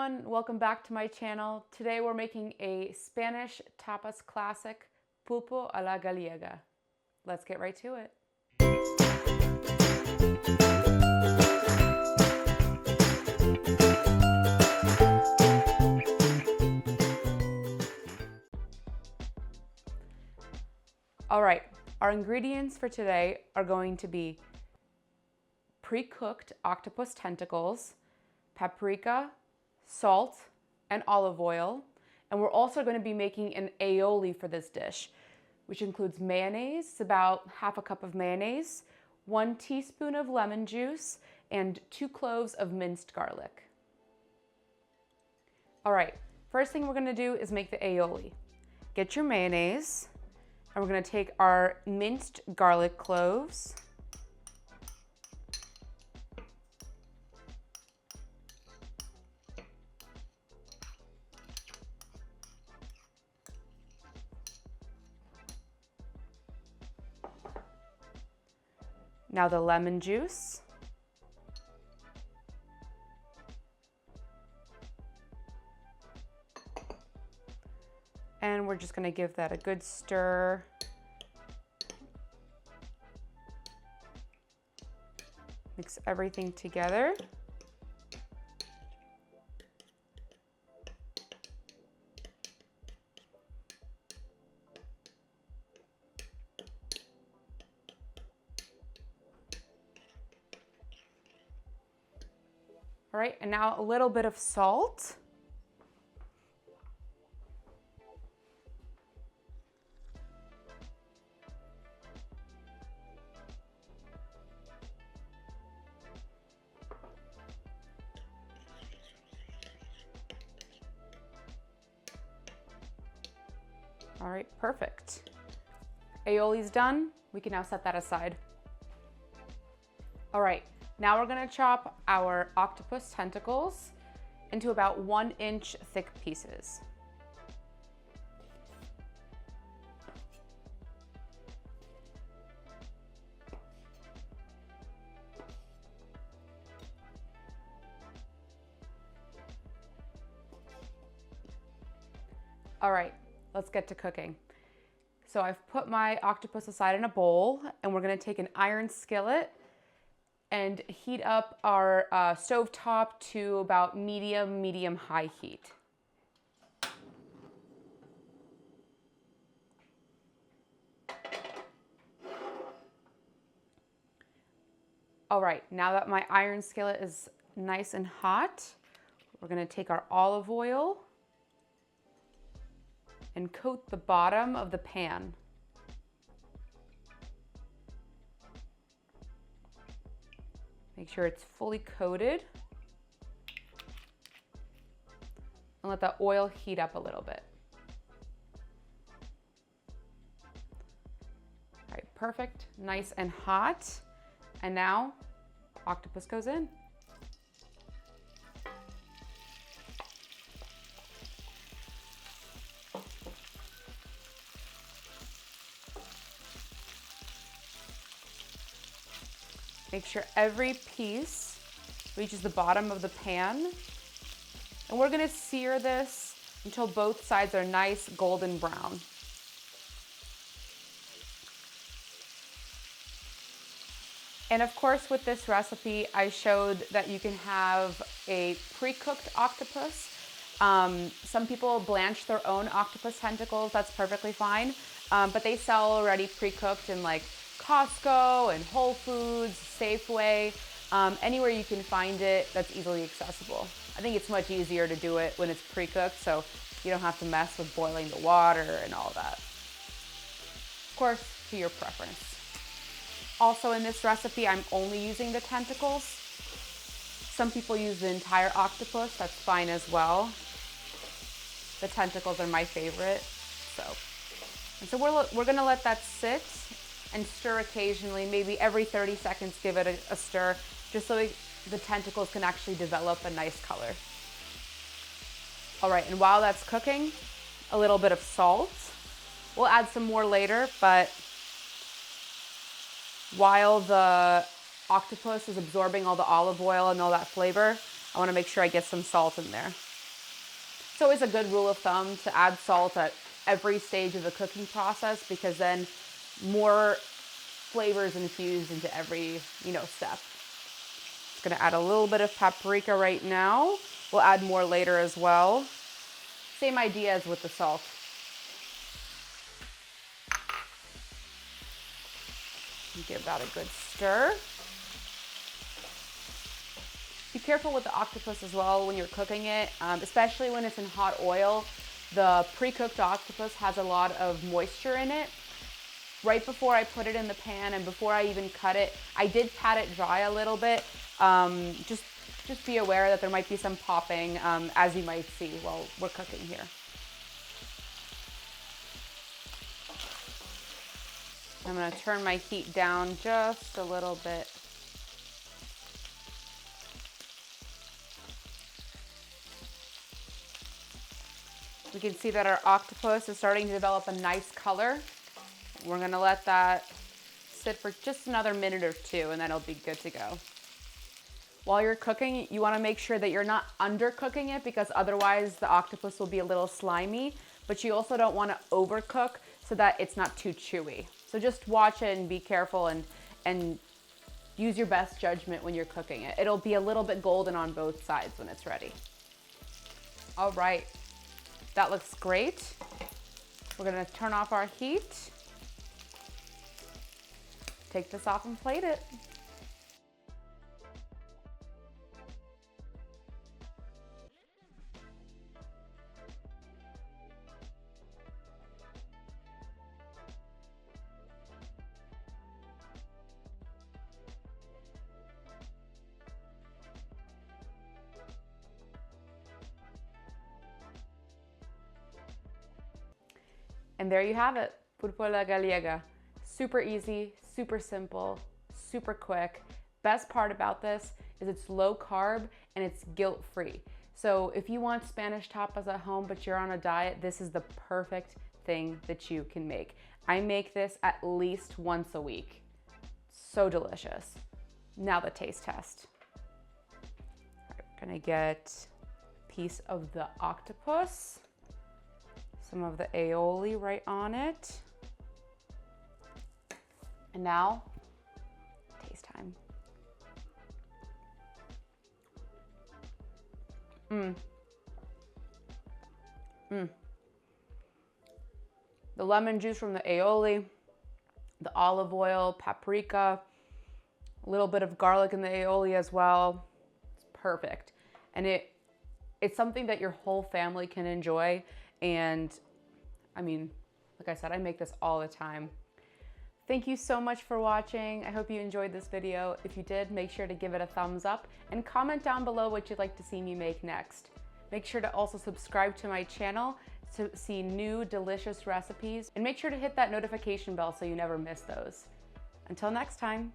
everyone, welcome back to my channel. Today we're making a Spanish tapas classic, Pulpo a la Gallega. Let's get right to it. All right, our ingredients for today are going to be pre-cooked octopus tentacles, paprika, salt, and olive oil. And we're also going to be making an aioli for this dish, which includes mayonnaise. It's about half a cup of mayonnaise, 1 teaspoon of lemon juice, and 2 cloves of minced garlic. All right, first thing we're going to do is make the aioli. Get your mayonnaise, and we're going to take our minced garlic cloves, now the lemon juice, and we're just going to give that a good stir. Mix everything together. All right, and now a little bit of salt. All right, perfect. Aioli's done. We can now set that aside. All right, now we're gonna chop our octopus tentacles into about 1-inch thick pieces. All right, let's get to cooking. So I've put my octopus aside in a bowl, and we're gonna take an iron skillet and heat up our stovetop to about medium-high heat. All right, now that my iron skillet is nice and hot, we're gonna take our olive oil and coat the bottom of the pan. Make sure it's fully coated. And let the oil heat up a little bit. All right, perfect, nice and hot. And now, octopus goes in. Make sure every piece reaches the bottom of the pan. And we're gonna sear this until both sides are nice golden brown. And of course, with this recipe, I showed that you can have a pre-cooked octopus. Some people blanch their own octopus tentacles. That's perfectly fine. But they sell already pre-cooked in like Costco and Whole Foods, Safeway, anywhere you can find it that's easily accessible. I think it's much easier to do it when it's pre-cooked, so you don't have to mess with boiling the water and all that. Of course, to your preference. Also in this recipe, I'm only using the tentacles. Some people use the entire octopus, that's fine as well. The tentacles are my favorite, so we're gonna let that sit and stir occasionally, maybe every 30 seconds, give it a stir, just so the tentacles can actually develop a nice color. All right, and while that's cooking, a little bit of salt. We'll add some more later, but while the octopus is absorbing all the olive oil and all that flavor, I wanna make sure I get some salt in there. always a good rule of thumb to add salt at every stage of the cooking process, because then more flavor is infused into every, step. Just gonna add a little bit of paprika right now. We'll add more later as well. Same idea as with the salt. Give that a good stir. Be careful with the octopus as well when you're cooking it, especially when it's in hot oil. The pre-cooked octopus has a lot of moisture in it. Right before I put it in the pan and before I even cut it, I did pat it dry a little bit. Just be aware that there might be some popping, as you might see while we're cooking here. I'm gonna turn my heat down just a little bit. We can see that our octopus is starting to develop a nice color. We're gonna let that sit for just another minute or two, and then it'll be good to go. While you're cooking, you wanna make sure that you're not undercooking it, because otherwise the octopus will be a little slimy, but you also don't wanna overcook so that it's not too chewy. So just watch it and be careful and use your best judgment when you're cooking it. It'll be a little bit golden on both sides when it's ready. All right, that looks great. We're gonna turn off our heat. Take this off and plate it. And there you have it, Pulpo la Gallega. Super easy, super simple, super quick. Best part about this is it's low carb and it's guilt-free. So if you want Spanish tapas at home but you're on a diet, this is the perfect thing that you can make. I make this at least once a week. So delicious. Now the taste test. All right, we're gonna get a piece of the octopus. Some of the aioli right on it. And now, taste time. The lemon juice from the aioli, the olive oil, paprika, a little bit of garlic in the aioli as well. It's perfect. And it's something that your whole family can enjoy. And I mean, like I said, I make this all the time. Thank you so much for watching. I hope you enjoyed this video. If you did, make sure to give it a thumbs up and comment down below what you'd like to see me make next. Make sure to also subscribe to my channel to see new delicious recipes, and make sure to hit that notification bell so you never miss those. Until next time.